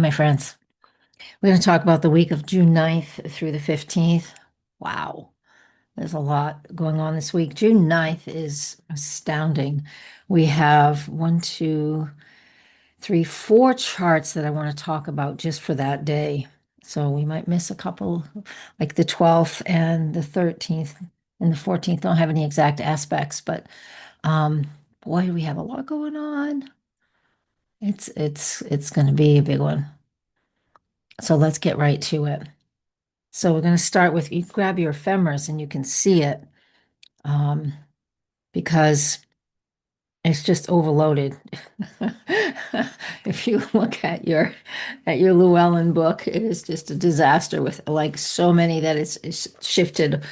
my friends. We're going to talk about the week of June 9th through the 15th. Wow, there's a lot going on this week. June 9th is astounding. We have one, two, three, four charts that I want to talk about just for that day. So we might miss a couple, like the 12th and the 13th and the 14th don't have any exact aspects, but um, boy, we have a lot going on. It's going to be a big one. So let's get right to it. So we're going to start with, you grab your ephemeris and you can see it um, because it's just overloaded. If you look at your Llewellyn book, it is just a disaster with like so many that it's shifted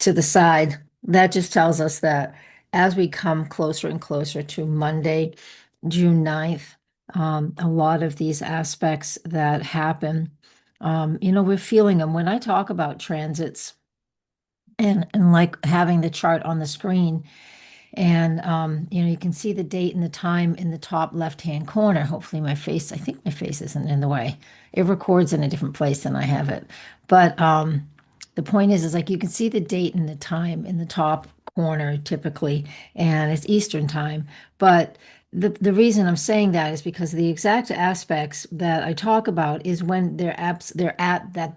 to the side. That just tells us that as we come closer and closer to Monday, June 9th, a lot of these aspects that happen, we're feeling them. When I talk about transits, and like having the chart on the screen, and you can see the date and the time in the top left-hand corner. Hopefully I think my face isn't in the way. It records in a different place than I have it. But the point is like you can see the date and the time in the top corner typically, and it's Eastern time. But the reason I'm saying that is because the exact aspects that I talk about is when they're at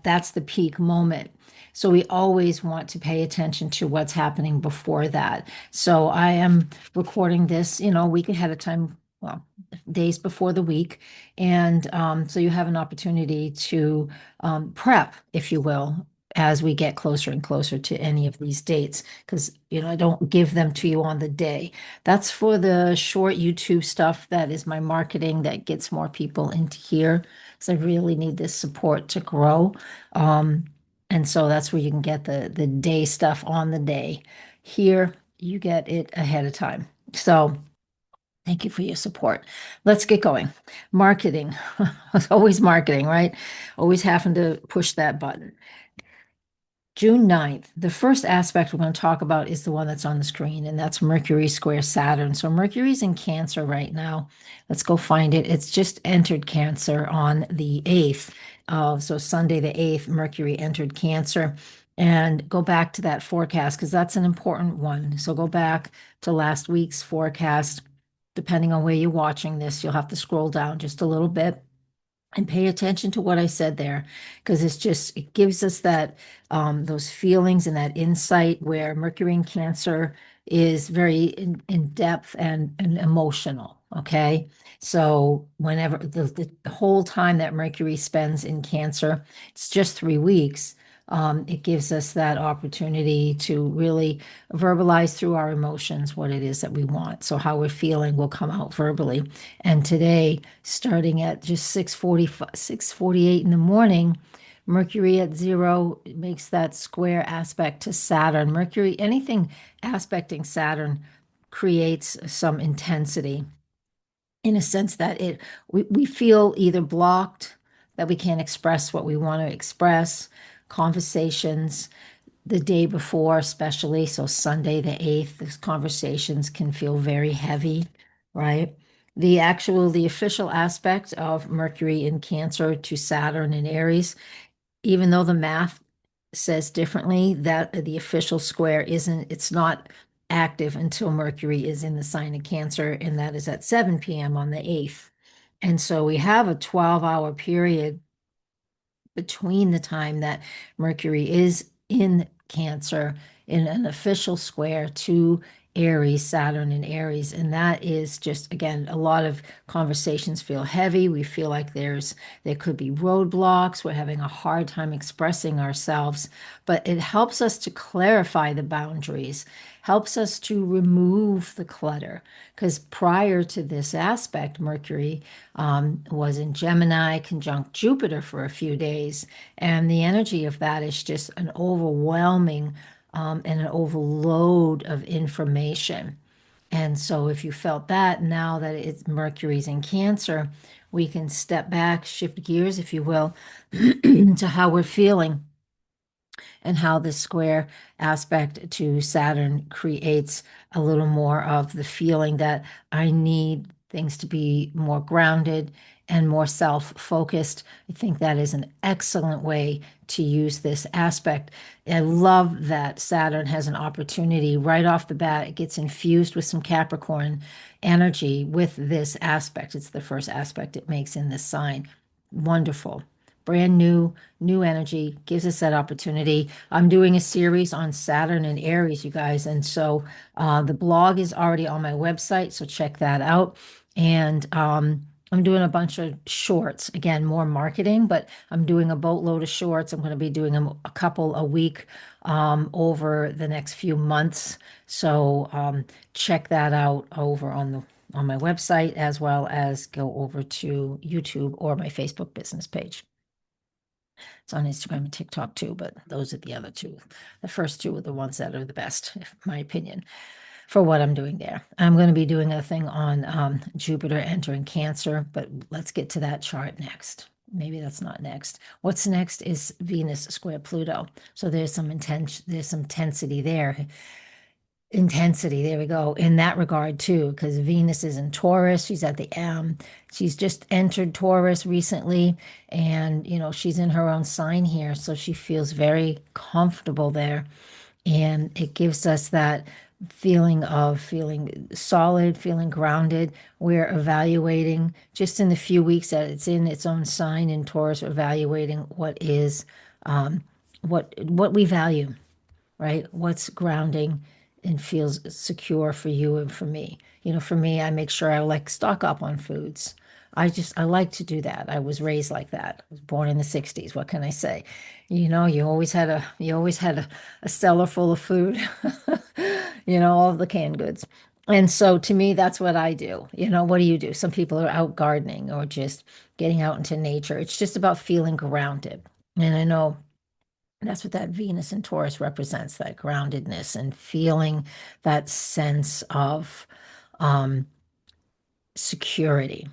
that's the peak moment. So we always want to pay attention to what's happening before that. So I am recording this, a week ahead of time, well, days before the week. And so you have an opportunity to prep, if you will, as we get closer and closer to any of these dates, because, I don't give them to you on the day. That's for the short YouTube stuff. That is my marketing that gets more people into here. So I really need this support to grow. And so that's where you can get the day stuff on the day. Here, you get it ahead of time. So thank you for your support. Let's get going. Marketing. It's always marketing, right? Always having to push that button. June 9th, the first aspect we're going to talk about is the one that's on the screen, and that's Mercury square Saturn. So Mercury's in Cancer right now. Let's go find it. It's just entered Cancer on the 8th. So Sunday the 8th, Mercury entered Cancer. And go back to that forecast because that's an important one. So go back to last week's forecast. Depending on where you're watching this, you'll have to scroll down just a little bit and pay attention to what I said there, because it gives us that those feelings and that insight where Mercury in Cancer is very in depth and emotional. Okay. So whenever the whole time that Mercury spends in Cancer, it's just 3 weeks. It gives us that opportunity to really verbalize through our emotions what it is that we want. So how we're feeling will come out verbally. And today, starting at just 6:48 in the morning, Mercury at 0 makes that square aspect to Saturn. Mercury, anything aspecting Saturn creates some intensity in a sense that we feel either blocked, that we can't express what we want to express, conversations the day before, especially. So Sunday the 8th, these conversations can feel very heavy, right? The official aspect of Mercury in Cancer to Saturn in Aries, even though the math says differently, that the official square it's not active until Mercury is in the sign of Cancer, and that is at 7 p.m. on the 8th. And so we have a 12-hour period between the time that Mercury is in Cancer in an official square to Aries, Saturn and Aries. And that is just, again, a lot of conversations feel heavy. We feel like there could be roadblocks. We're having a hard time expressing ourselves, but it helps us to clarify the boundaries, helps us to remove the clutter. Because prior to this aspect, Mercury was in Gemini, conjunct Jupiter for a few days. And the energy of that is just an overwhelming and an overload of information. And so if you felt that, now that Mercury's in Cancer, we can step back, shift gears, if you will, to how we're feeling and how the square aspect to Saturn creates a little more of the feeling that I need things to be more grounded and more self-focused. I think that is an excellent way to use this aspect. I love that Saturn has an opportunity right off the bat. It gets infused with some Capricorn energy with this aspect. It's the first aspect it makes in this sign. Wonderful. Brand new energy gives us that opportunity. I'm doing a series on Saturn and Aries, you guys. And so the blog is already on my website, so check that out. And I'm doing a bunch of shorts, again, more marketing, but I'm doing a boatload of shorts. I'm going to be doing a couple a week over the next few months. So check that out over on my website, as well as go over to YouTube or my Facebook business page. It's on Instagram and TikTok too, but those are the other two. The first two are the ones that are the best, in my opinion, for what I'm doing there. I'm going to be doing a thing on Jupiter entering Cancer, but let's get to that chart next. Maybe that's not next. What's next is Venus square Pluto. So there's some intensity there. Intensity, there we go, in that regard too, because Venus is in Taurus. She's at the she's just entered Taurus recently, and she's in her own sign here, so she feels very comfortable there. And it gives us that feeling of feeling solid, feeling grounded. We're evaluating just in the few weeks that it's in its own sign in Taurus, evaluating what is what we value, right? What's grounding and feels secure for you and for me. For me, I make sure I like stock up on foods. I like to do that. I was raised like that. I was born in the 60s. What can I say? You always had a cellar full of food, all of the canned goods. And so to me, that's what I do. What do you do? Some people are out gardening or just getting out into nature. It's just about feeling grounded. And I know that's what that Venus and Taurus represents, that groundedness and feeling that sense of um, security.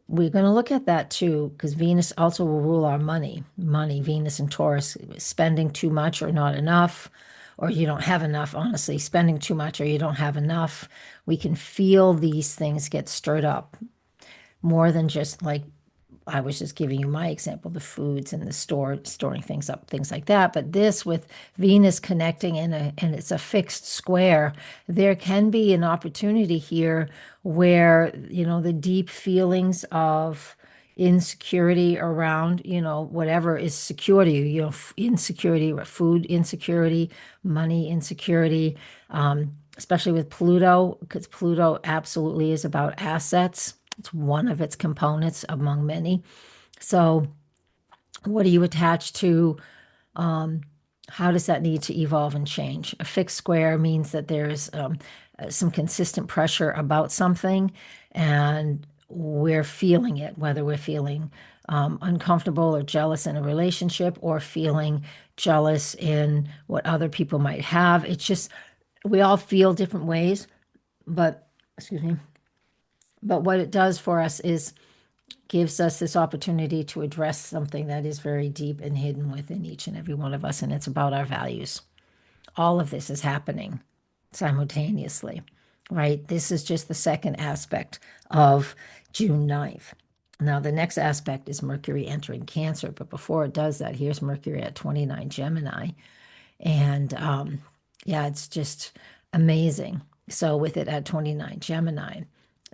We're going to look at that too, because Venus also will rule our money. Money, Venus and Taurus, spending too much or not enough, or you don't have enough, honestly, spending too much or you don't have enough. We can feel these things get stirred up more than just like I was just giving you my example, the foods and the storing things up, things like that. But this with Venus connecting and it's a fixed square, there can be an opportunity here where, the deep feelings of insecurity around, whatever is secure to you, insecurity, food insecurity, money insecurity, especially with Pluto, because Pluto absolutely is about assets. It's one of its components among many. So, what are you attached to? How does that need to evolve and change? A fixed square means that there's some consistent pressure about something, and we're feeling it, whether we're feeling uncomfortable or jealous in a relationship or feeling jealous in what other people might have. It's just, we all feel different ways, but, excuse me, but what it does for us is gives us this opportunity to address something that is very deep and hidden within each and every one of us, and it's about our values. All of this is happening simultaneously, right? This is just the second aspect of June 9th. Now, the next aspect is Mercury entering Cancer, but before it does that, here's Mercury at 29 Gemini. And yeah, it's just amazing. So, with it at 29 Gemini,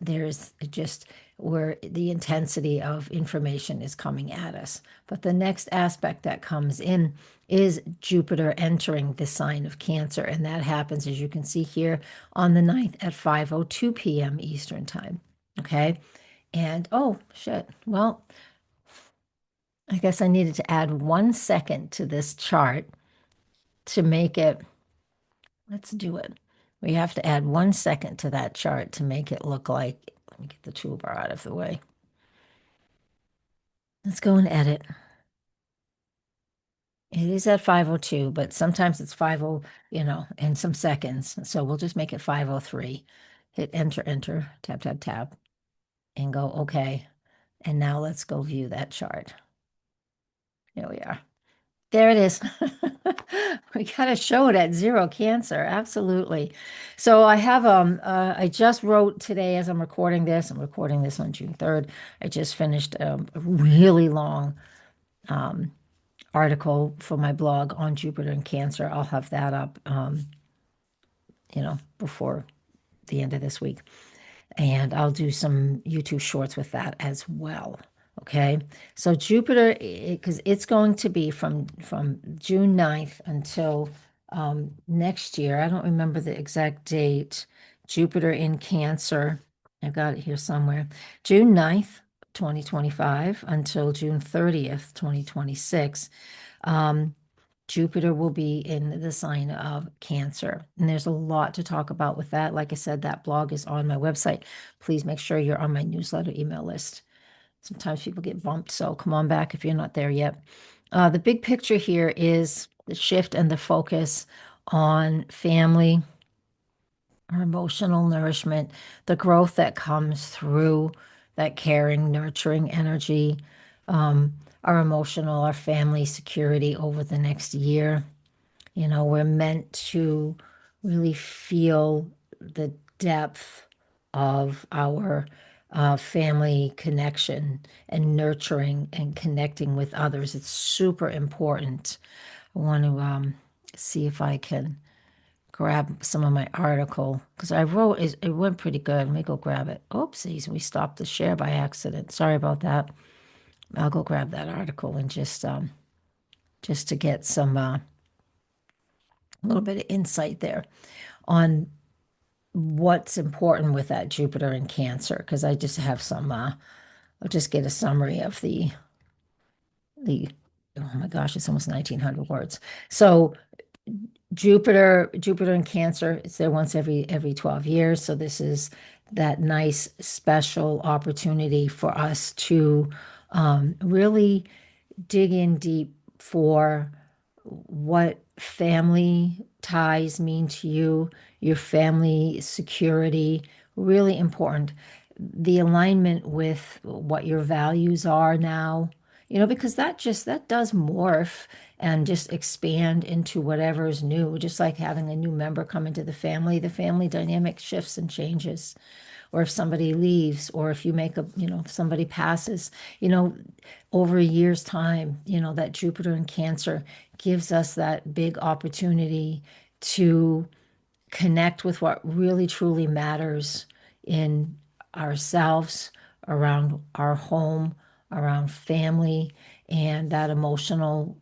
there's just where the intensity of information is coming at us. But the next aspect that comes in is Jupiter entering the sign of Cancer. And that happens, as you can see here, on the 9th at 5:02 p.m. Eastern Time. Okay. And oh, shit. Well, I guess I needed to add 1 second to this chart to make it. Let's do it. We have to add 1 second to that chart to make it look like, let me get the toolbar out of the way. Let's go and edit. It is at 5:02, but sometimes it's 50, in some seconds. So we'll just make it 5:03. Hit enter, enter, tap, tap, tap, and go okay. And now let's go view that chart. Here we are. There it is. We got to show it at zero Cancer. Absolutely. So I just wrote today as I'm recording this. I'm recording this on June 3rd. I just finished a really long um, article for my blog on Jupiter and Cancer. I'll have that up, before the end of this week. And I'll do some YouTube shorts with that as well. Okay. So Jupiter, because it's going to be from June 9th until next year. I don't remember the exact date. Jupiter in Cancer. I've got it here somewhere. June 9th, 2025 until June 30th, 2026. Jupiter will be in the sign of Cancer. And there's a lot to talk about with that. Like I said, that blog is on my website. Please make sure you're on my newsletter email list. Sometimes people get bumped, so come on back if you're not there yet. The big picture here is the shift and the focus on family, our emotional nourishment, the growth that comes through that caring, nurturing energy, our emotional, our family security over the next year. We're meant to really feel the depth of our family connection and nurturing and connecting with others. It's super important. I want to see if I can grab some of my article because I wrote it went pretty good. Let me go grab it. Oopsies, we stopped the share by accident. Sorry about that. I'll go grab that article and just to get some a little bit of insight there on what's important with that Jupiter in Cancer, because I just have I'll just get a summary of the oh my gosh, it's almost 1900 words. So Jupiter in Cancer, it's there once every 12 years. So this is that nice special opportunity for us to really dig in deep for what family ties mean to you, your family security, really important. The alignment with what your values are now, because that does morph and just expand into whatever is new, just like having a new member come into the family dynamic shifts and changes. Or if somebody leaves, or if you make if somebody passes, over a year's time, that Jupiter in Cancer gives us that big opportunity to connect with what really truly matters in ourselves, around our home, around family, and that emotional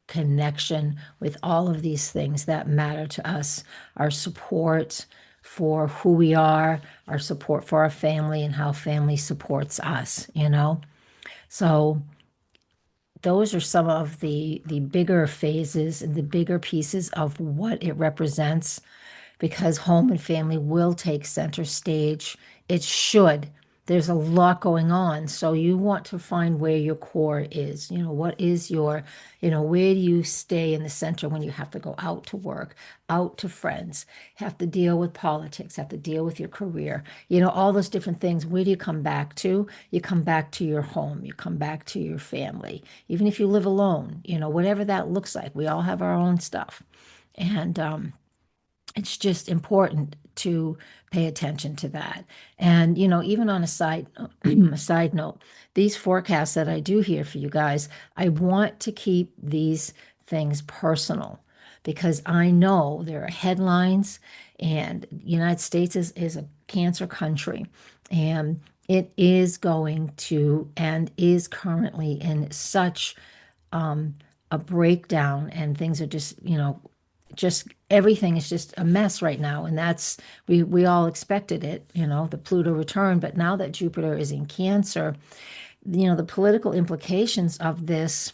connection with all of these things that matter to us, our support for who we are, our support for our family, and how family supports us. So those are some of the bigger phases and the bigger pieces of what it represents, because home and family will take center stage. It should. There's a lot going on. So you want to find where your core is. What is where do you stay in the center when you have to go out to work, out to friends, have to deal with politics, have to deal with your career, all those different things. Where do you come back to? You come back to your home. You come back to your family. Even if you live alone, whatever that looks like. We all have our own stuff. And it's just important to pay attention to that. And, even on a a side note, these forecasts that I do here for you guys, I want to keep these things personal because I know there are headlines, and the United States is a cancer country, and it is going to and is currently in such a breakdown, and things are just everything is just a mess right now. And that's we all expected it, the Pluto return. But now that Jupiter is in Cancer, the political implications of this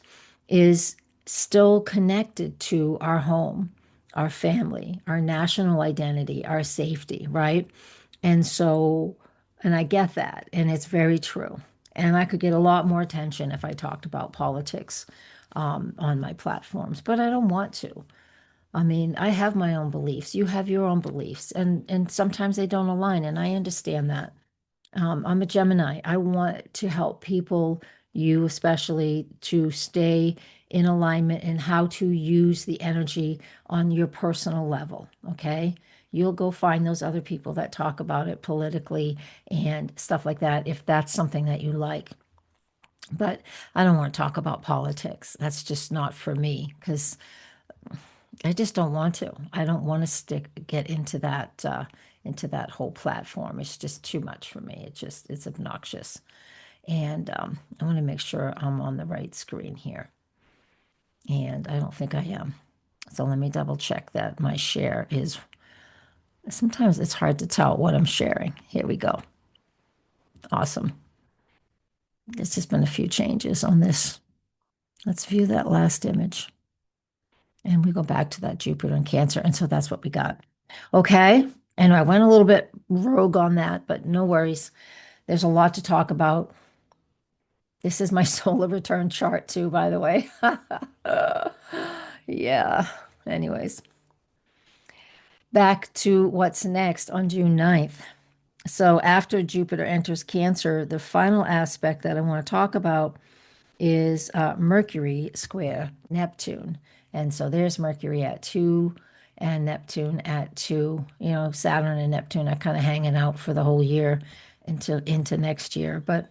is still connected to our home, our family, our national identity, our safety, right? And so, and I get that, and it's very true. And I could get a lot more attention if I talked about politics on my platforms, but I don't want to. I mean, I have my own beliefs. You have your own beliefs, and sometimes they don't align, and I understand that. I'm a Gemini. I want to help people, you especially, to stay in alignment and how to use the energy on your personal level. Okay. You'll go find those other people that talk about it politically and stuff like that if that's something that you like. But I don't want to talk about politics. That's just not for me because I just don't want to. I don't want to get into that whole platform. It's just too much for me. It's obnoxious. And I want to make sure I'm on the right screen here. And I don't think I am. So let me double check that my share is. Sometimes it's hard to tell what I'm sharing. Here we go. Awesome. There's just been a few changes on this. Let's view that last image. And we go back to that Jupiter and Cancer. And so that's what we got. Okay. And I went a little bit rogue on that, but no worries. There's a lot to talk about. This is my solar return chart too, by the way. Yeah. Anyways, back to what's next on June 9th. So after Jupiter enters Cancer, the final aspect that I want to talk about is Mercury square Neptune. And so there's Mercury at 2 and Neptune at 2. You know, Saturn and Neptune are kind of hanging out for the whole year into next year, but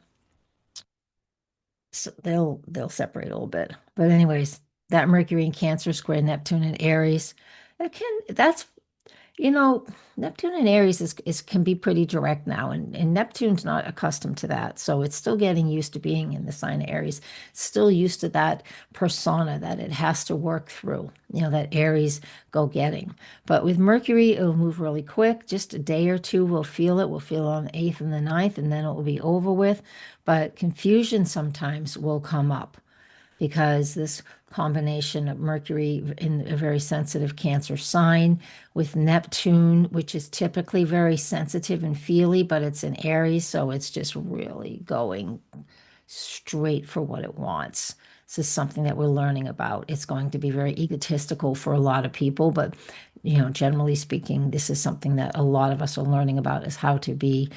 so they'll separate a little bit. But anyways, that Mercury in Cancer square Neptune and Aries, that's you know, Neptune and Aries can be pretty direct now, and Neptune's not accustomed to that. So it's still getting used to being in the sign of Aries, still used to that persona that it has to work through, that Aries go getting. But with Mercury, it'll move really quick. Just a day or two, we'll feel it. We'll feel it on the 8th and the 9th, and then it will be over with. But confusion sometimes will come up because this combination of Mercury in a very sensitive Cancer sign with Neptune, which is typically very sensitive and feely, but it's in Aries, so it's just really going straight for what it wants. This is something that we're learning about. It's going to be very egotistical for a lot of people, but generally speaking, this is something that a lot of us are learning about is how to be,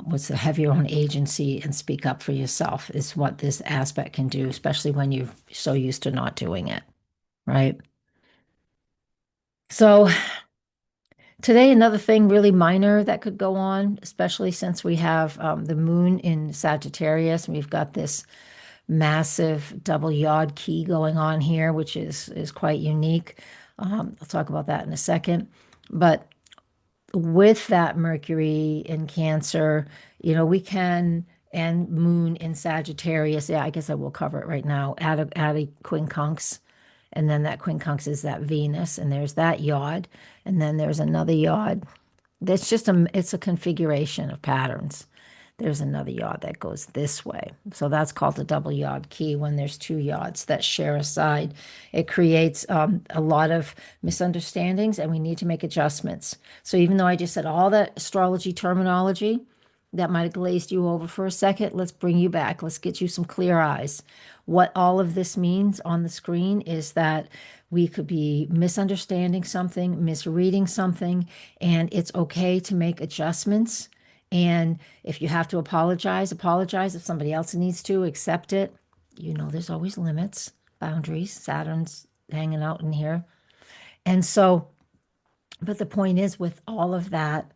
what's to have your own agency and speak up for yourself is what this aspect can do, especially when you're so used to not doing it, right? So today, another thing really minor that could go on, especially since we have the moon in Sagittarius, and we've got this massive double yod key going on here, which is quite unique. I'll talk about that in a second. But with that Mercury in Cancer, we can, and Moon in Sagittarius. Yeah, I guess I will cover it right now. Add a quincunx, and then that quincunx is that Venus, and there's that yod, and then there's another yod. It's a configuration of patterns. There's another yod that goes this way. So that's called a double yod key when there's two yods that share a side. It creates a lot of misunderstandings and we need to make adjustments. So even though I just said all that astrology terminology, that might have glazed you over for a second, let's bring you back. Let's get you some clear eyes. What all of this means on the screen is that we could be misunderstanding something, misreading something, and it's okay to make adjustments. And if you have to apologize, apologize. If somebody else needs to, accept it. There's always limits, boundaries. Saturn's hanging out in here. And so, but the point is, with all of that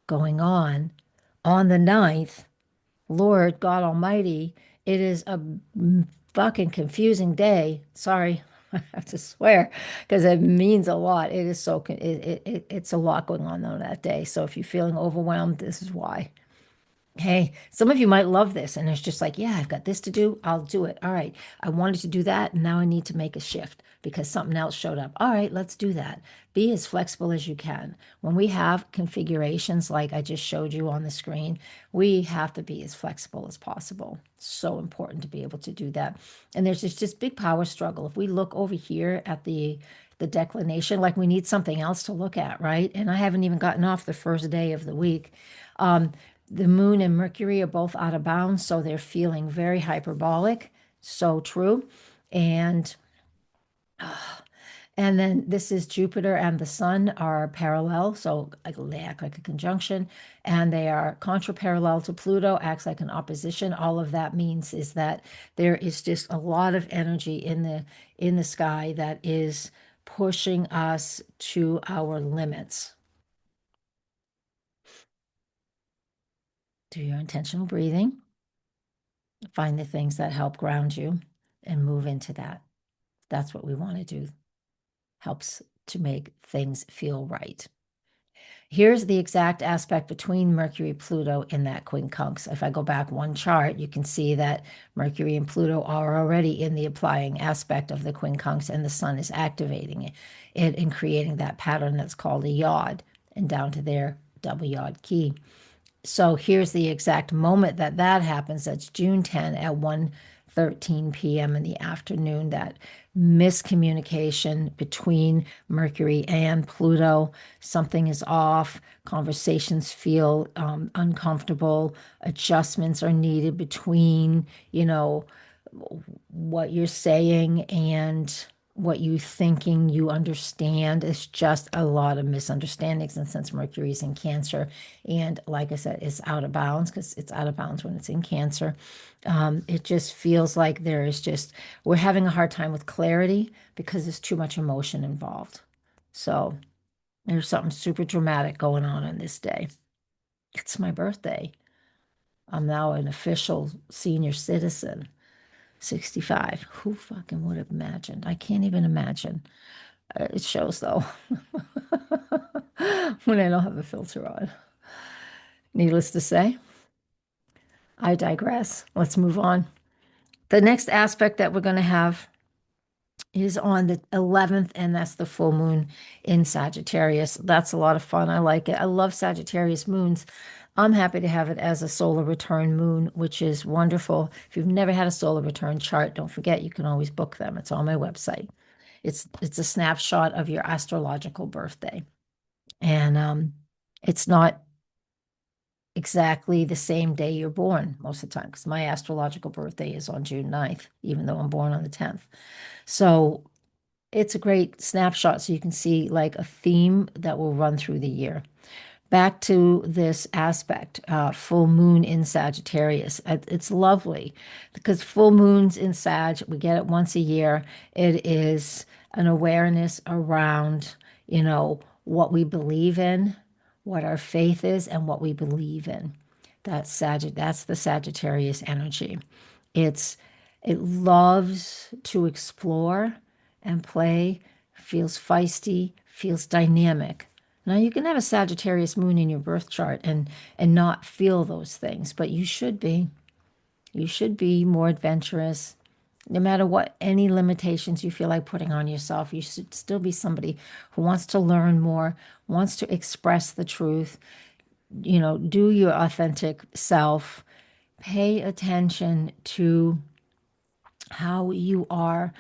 going on the 9th, Lord God Almighty, it is a fucking confusing day. Sorry, I have to swear because it means a lot. It is it's a lot going on that day. So if you're feeling overwhelmed, this is why. Hey, some of you might love this, and it's just like, yeah, I've got this to do. I'll do it. All right. I wanted to do that, and now I need to make a shift because something else showed up. All right, let's do that. Be as flexible as you can. When we have configurations like I just showed you on the screen, we have to be as flexible as possible. So important to be able to do that. And there's just big power struggle. If we look over here at the declination, like we need something else to look at, right? And I haven't even gotten off the first day of the week. The moon and Mercury are both out of bounds, so they're feeling very hyperbolic. So true. And And then this is Jupiter and the Sun are parallel, so like they act like a conjunction, and they are contraparallel to Pluto, acts like an opposition. All of that means is that there is just a lot of energy in the sky that is pushing us to our limits. Do your intentional breathing, find the things that help ground you, and move into that. That's what we want to do. Helps to make things feel right. Here's the exact aspect between Mercury, Pluto in that quincunx. If I go back one chart, you can see that Mercury and Pluto are already in the applying aspect of the quincunx, and the Sun is activating it and creating that pattern that's called a yod, and down to their double yod key. So here's the exact moment that that happens. That's June 10 at 1:13 p.m. in the afternoon. That miscommunication between Mercury and Pluto. Something is off. Conversations feel uncomfortable. Adjustments are needed between, what you're saying and what you thinking you understand. It's just a lot of misunderstandings. And since Mercury's in Cancer, and like I said, it's out of bounds because it's out of bounds when it's in Cancer, it just feels like we're having a hard time with clarity because there's too much emotion involved. So there's something super dramatic going on this day. It's my birthday. I'm now an official senior citizen. 65. Who fucking would have imagined? I can't even imagine. It shows though when I don't have a filter on. Needless to say, I digress. Let's move on. The next aspect that we're going to have is on the 11th, and that's the full moon in Sagittarius. That's a lot of fun. I like it. I love Sagittarius moons. I'm happy to have it as a solar return moon, which is wonderful. If you've never had a solar return chart, don't forget you can always book them. It's on my website. It's a snapshot of your astrological birthday. And it's not exactly the same day you're born most of the time, because my astrological birthday is on June 9th, even though I'm born on the 10th. So it's a great snapshot so you can see like a theme that will run through the year. Back to this aspect, full moon in Sagittarius. It's lovely because full moons in Sag, we get it once a year. It is an awareness around, what we believe in, what our faith is, and what we believe in. That's the Sagittarius energy. It's it loves to explore and play, feels feisty, feels dynamic. Now you can have a Sagittarius moon in your birth chart and not feel those things, but you should be. You should be more adventurous. No matter what any limitations you feel like putting on yourself, you should still be somebody who wants to learn more, wants to express the truth, do your authentic self. Pay attention to how you are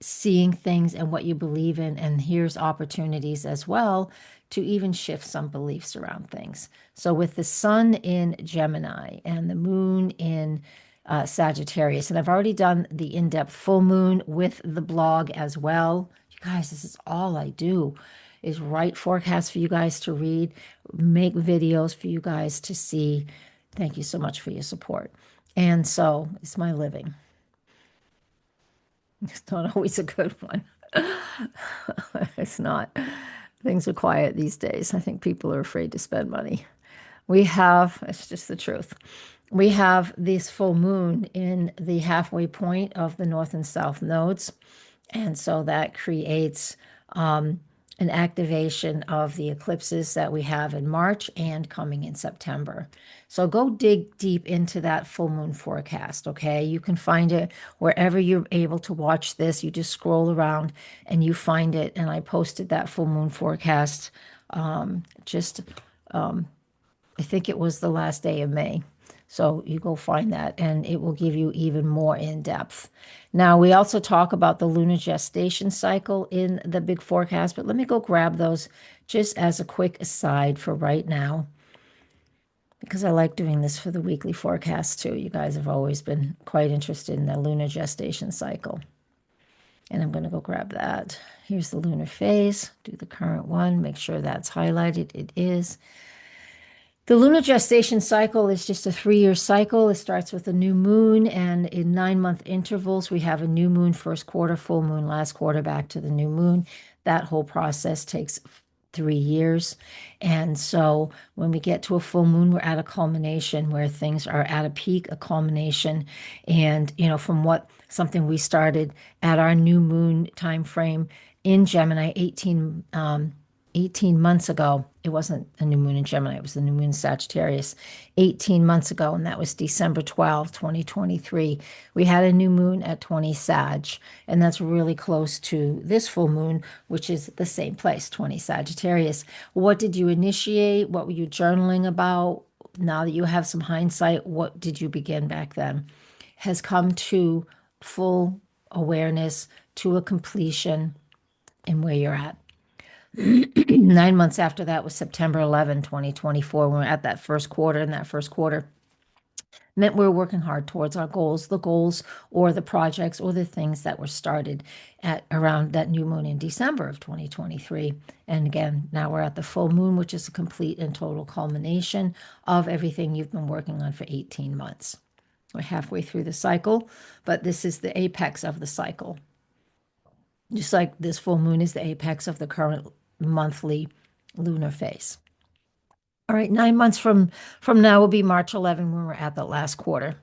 seeing things and what you believe in. And here's opportunities as well to even shift some beliefs around things. So, with the sun in Gemini and the moon in Sagittarius, and I've already done the in depth full moon with the blog as well. You guys, this is all I do is write forecasts for you guys to read, make videos for you guys to see. Thank you so much for your support. And so it's my living. It's not always a good one. It's not. Things are quiet these days. I think people are afraid to spend money. It's just the truth. We have this full moon in the halfway point of the north and south nodes. And so that creates an activation of the eclipses that we have in March and coming in September. So go dig deep into that full moon forecast, okay? You can find it wherever you're able to watch this. You just scroll around and you find it. And I posted that full moon forecast just I think it was the last day of May. So you go find that and it will give you even more in depth. Now, we also talk about the lunar gestation cycle in the big forecast, but let me go grab those just as a quick aside for right now, because I like doing this for the weekly forecast too. You guys have always been quite interested in the lunar gestation cycle. And I'm going to go grab that. Here's the lunar phase. Do the current one. Make sure that's highlighted. It is. The lunar gestation cycle is just a 3-year cycle. It starts with a new moon, and in 9-month intervals, we have a new moon first quarter, full moon last quarter, back to the new moon. That whole process takes 3 years. And so when we get to a full moon, we're at a culmination where things are at a peak, a culmination. And, from what something we started at our new moon time frame in Gemini 18 months ago. It wasn't a new moon in Gemini, it was the new moon in Sagittarius 18 months ago, and that was December 12, 2023. We had a new moon at 20 Sag, and that's really close to this full moon, which is the same place, 20 Sagittarius. What did you initiate? What were you journaling about? Now that you have some hindsight, what did you begin back then? Has come to full awareness, to a completion, and where you're at. 9 months after that was September 11, 2024. When we're at that first quarter, and that first quarter meant we were working hard towards our goals, the goals or the projects or the things that were started at around that new moon in December of 2023. And again, now we're at the full moon, which is a complete and total culmination of everything you've been working on for 18 months. We're halfway through the cycle, but this is the apex of the cycle. Just like this full moon is the apex of the current monthly lunar phase. All right, 9 months from now will be March 11 when we're at the last quarter.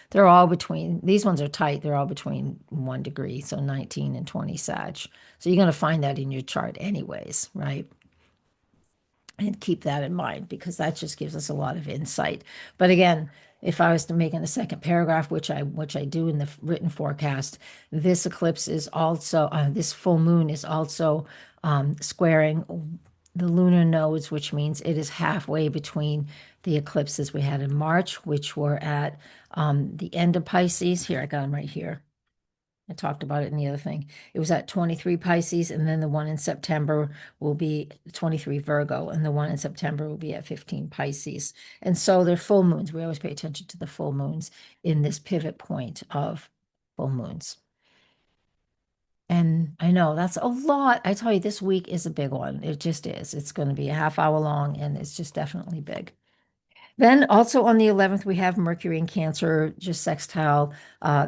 They're all between, these ones are tight. They're all between 1 degree, so 19 and 20 Sag. So you're going to find that in your chart anyways, right? And keep that in mind because that just gives us a lot of insight. But again, if I was to make in a second paragraph, which I do in the written forecast, this eclipse is also, this full moon is also squaring the lunar nodes, which means it is halfway between the eclipses we had in March, which were at the end of Pisces. Here, I got them right here. I talked about it in the other thing. It was at 23 Pisces, and then the one in September will be 23 Virgo, and the one in September will be at 15 Pisces. And so they're full moons. We always pay attention to the full moons in this pivot point of full moons. And I know that's a lot. I tell you, this week is a big one. It just is. It's going to be a half hour long, and it's just definitely big. Then also on the 11th, we have Mercury in Cancer, just sextile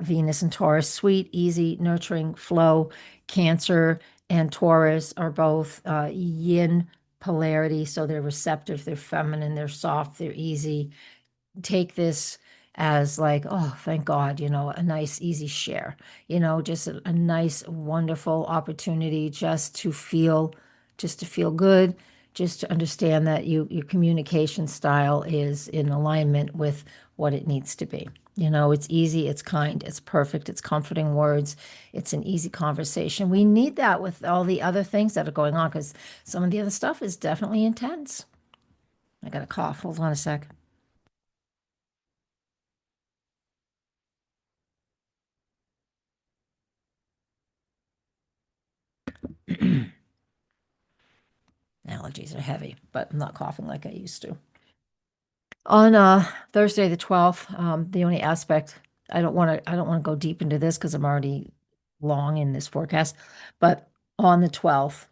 Venus and Taurus. Sweet, easy, nurturing flow. Cancer and Taurus are both yin polarity, so they're receptive, they're feminine, they're soft, they're easy. Take this as like, oh, thank God, a nice, easy share, just a nice, wonderful opportunity just to feel good, just to understand that your communication style is in alignment with what it needs to be. It's easy, it's kind, it's perfect, it's comforting words, it's an easy conversation. We need that with all the other things that are going on because some of the other stuff is definitely intense. I got a cough. Hold on a sec. Allergies are heavy, but I'm not coughing like I used to. On Thursday the 12th, the only aspect I don't want to go deep into this because I'm already long in this forecast, but on the 12th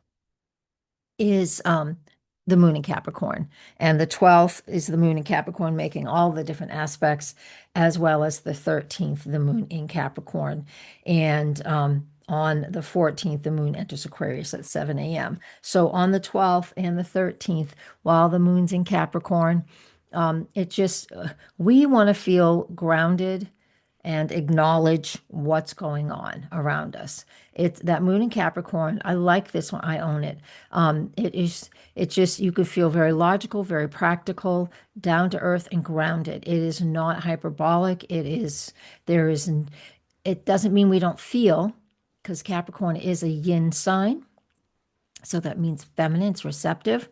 is the moon in Capricorn. And the 12th is the moon in Capricorn, making all the different aspects, as well as the 13th, the moon in Capricorn. And on the 14th, the moon enters Aquarius at 7 a.m. So on the 12th and the 13th, while the moon's in Capricorn, we want to feel grounded and acknowledge what's going on around us. It's that moon in Capricorn. I like this one. I own it. It's just, you could feel very logical, very practical, down to earth and grounded. It is not hyperbolic. It doesn't mean we don't feel, because Capricorn is a yin sign. So that means feminine, it's receptive.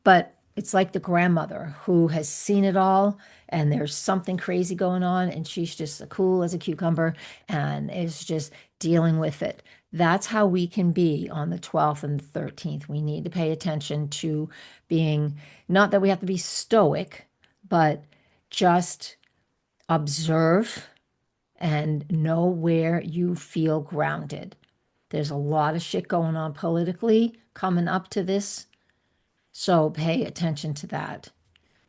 But it's like the grandmother who has seen it all and there's something crazy going on and she's just cool as a cucumber and is just dealing with it. That's how we can be on the 12th and the 13th. We need to pay attention to being, not that we have to be stoic, but just observe and know where you feel grounded. There's a lot of shit going on politically coming up to this. So pay attention to that,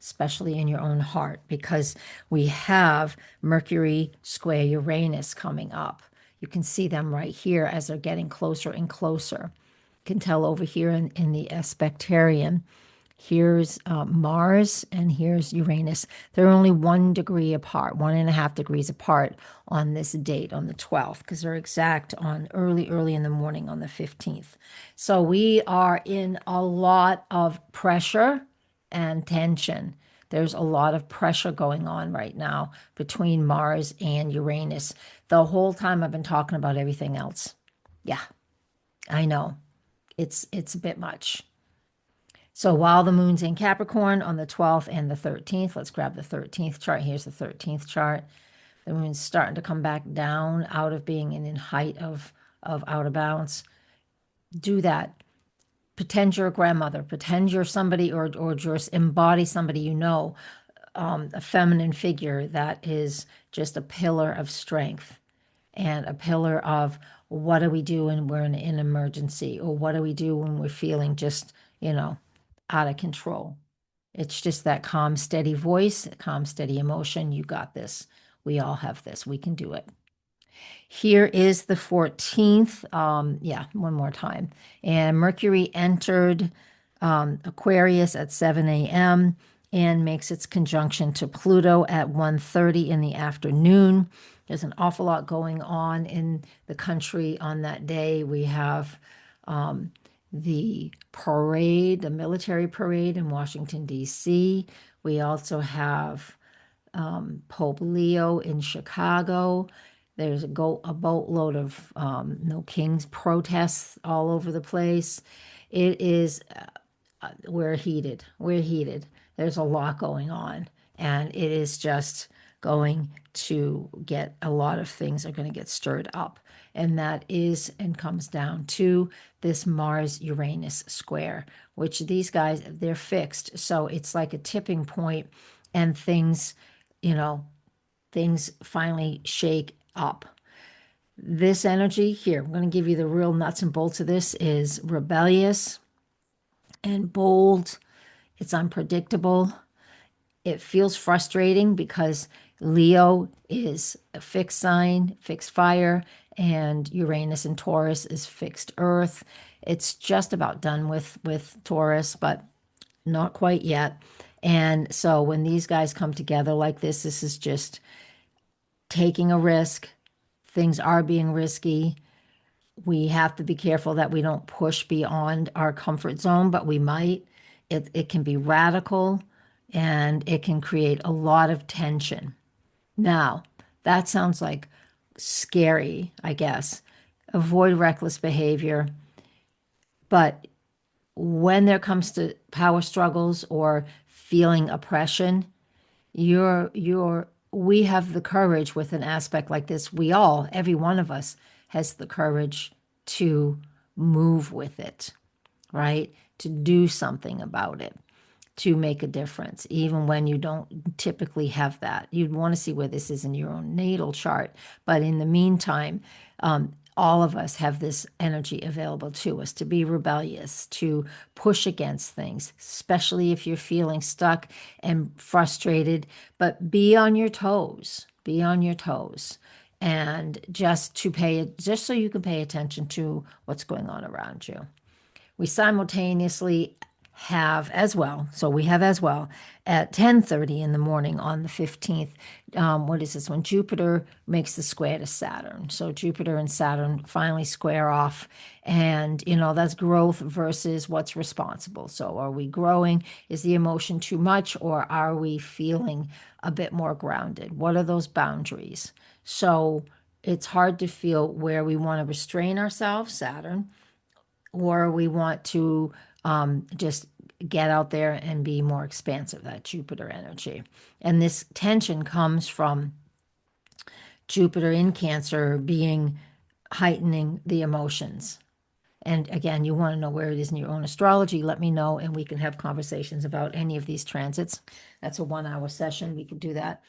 especially in your own heart, because we have Mercury square Uranus coming up. You can see them right here as they're getting closer and closer. You can tell over here in the aspectarian. Here's Mars and here's Uranus. They're only 1 degree apart, 1.5 degrees apart on this date, on the 12th, because they're exact on early in the morning on the 15th. So we are in a lot of pressure and tension. There's a lot of pressure going on right now between Mars and Uranus. The whole time I've been talking about everything else. Yeah, I know. It's a bit much. So while the moon's in Capricorn on the 12th and the 13th, let's grab the 13th chart. Here's the 13th chart. The moon's starting to come back down out of being in height of out of balance. Do that. Pretend you're a grandmother. Pretend you're somebody or just embody somebody you know, a feminine figure that is just a pillar of strength and a pillar of what do we do when we're in an emergency, or what do we do when we're feeling just, out of control. It's just that calm, steady voice, calm, steady emotion. You got this. We all have this. We can do it. Here is the 14th. Yeah, one more time. And Mercury entered Aquarius at 7 a.m. and makes its conjunction to Pluto at 1:30 in the afternoon. There's an awful lot going on in the country on that day. We have the parade, the military parade in Washington, D.C. We also have Pope Leo in Chicago. There's a boatload of No Kings protests all over the place. It is, we're heated. We're heated. There's a lot going on. And it is just going to get, a lot of things are going to get stirred up. And that is and comes down to this Mars Uranus square, which these guys, they're fixed. So it's like a tipping point, and things, things finally shake up. This energy here, I'm going to give you the real nuts and bolts of this, is rebellious and bold. It's unpredictable. It feels frustrating because Leo is a fixed sign, fixed fire, and Uranus and Taurus is fixed earth. It's just about done with Taurus, but not quite yet. And so when these guys come together like this is just taking a risk. Things are being risky. We have to be careful that we don't push beyond our comfort zone, but we might. It can be radical, and it can create a lot of tension. Now, that sounds like scary, I guess. Avoid reckless behavior. But when there comes to power struggles or feeling oppression, we have the courage with an aspect like this. Every one of us has the courage to move with it, right? To do something about it, to make a difference, even when you don't typically have that. You'd want to see where this is in your own natal chart. But in the meantime, all of us have this energy available to us to be rebellious, to push against things, especially if you're feeling stuck and frustrated. But be on your toes, be on your toes. And just so you can pay attention to what's going on around you. We simultaneously have as well, at 10:30 in the morning on the 15th. What is this? When Jupiter makes the square to Saturn. So Jupiter and Saturn finally square off. And, that's growth versus what's responsible. So are we growing? Is the emotion too much? Or are we feeling a bit more grounded? What are those boundaries? So it's hard to feel where we want to restrain ourselves, Saturn, or we want to just get out there and be more expansive, that Jupiter energy. And this tension comes from Jupiter in Cancer heightening the emotions. And again, you want to know where it is in your own astrology, let me know, and we can have conversations about any of these transits. That's a 1 hour session. We could do that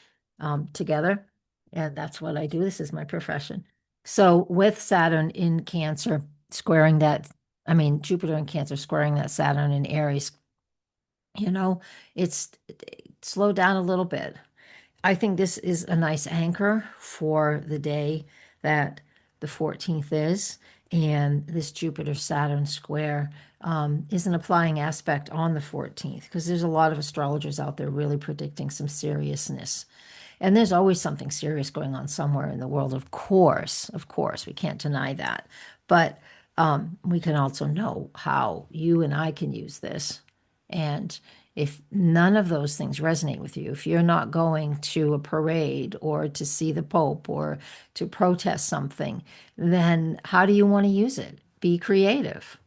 together. And that's what I do. This is my profession. So with Saturn in Cancer squaring that, I mean, Jupiter in Cancer squaring that Saturn in Aries, you know, it slowed down a little bit. I think this is a nice anchor for the day that the 14th is. And this Jupiter Saturn square is an applying aspect on the 14th because there's a lot of astrologers out there really predicting some seriousness. And there's always something serious going on somewhere in the world, of course, we can't deny that. But we can also know how you and I can use this. And if none of those things resonate with you, if you're not going to a parade or to see the Pope or to protest something, then how do you want to use it? Be creative.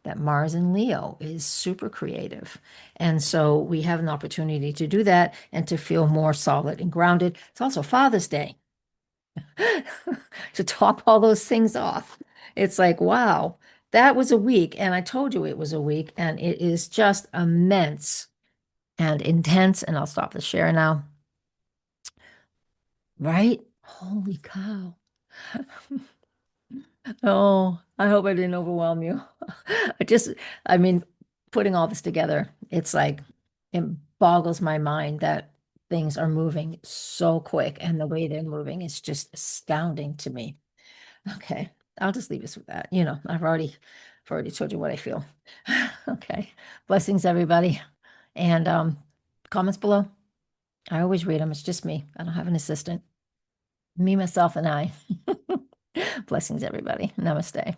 That Mars in Leo is super creative. And so we have an opportunity to do that and to feel more solid and grounded. It's also Father's Day to top all those things off. It's like, wow, that was a week. And I told you it was a week, and it is just immense and intense. And I'll stop the share now. Right? Holy cow. Oh, I hope I didn't overwhelm you. I just, I mean, putting all this together, it's like it boggles my mind that things are moving so quick and the way they're moving is just astounding to me. Okay, I'll just leave us with that. I've already told you what I feel. Okay. Blessings, everybody. And comments below. I always read them. It's just me. I don't have an assistant. Me, myself, and I. Blessings, everybody. Namaste.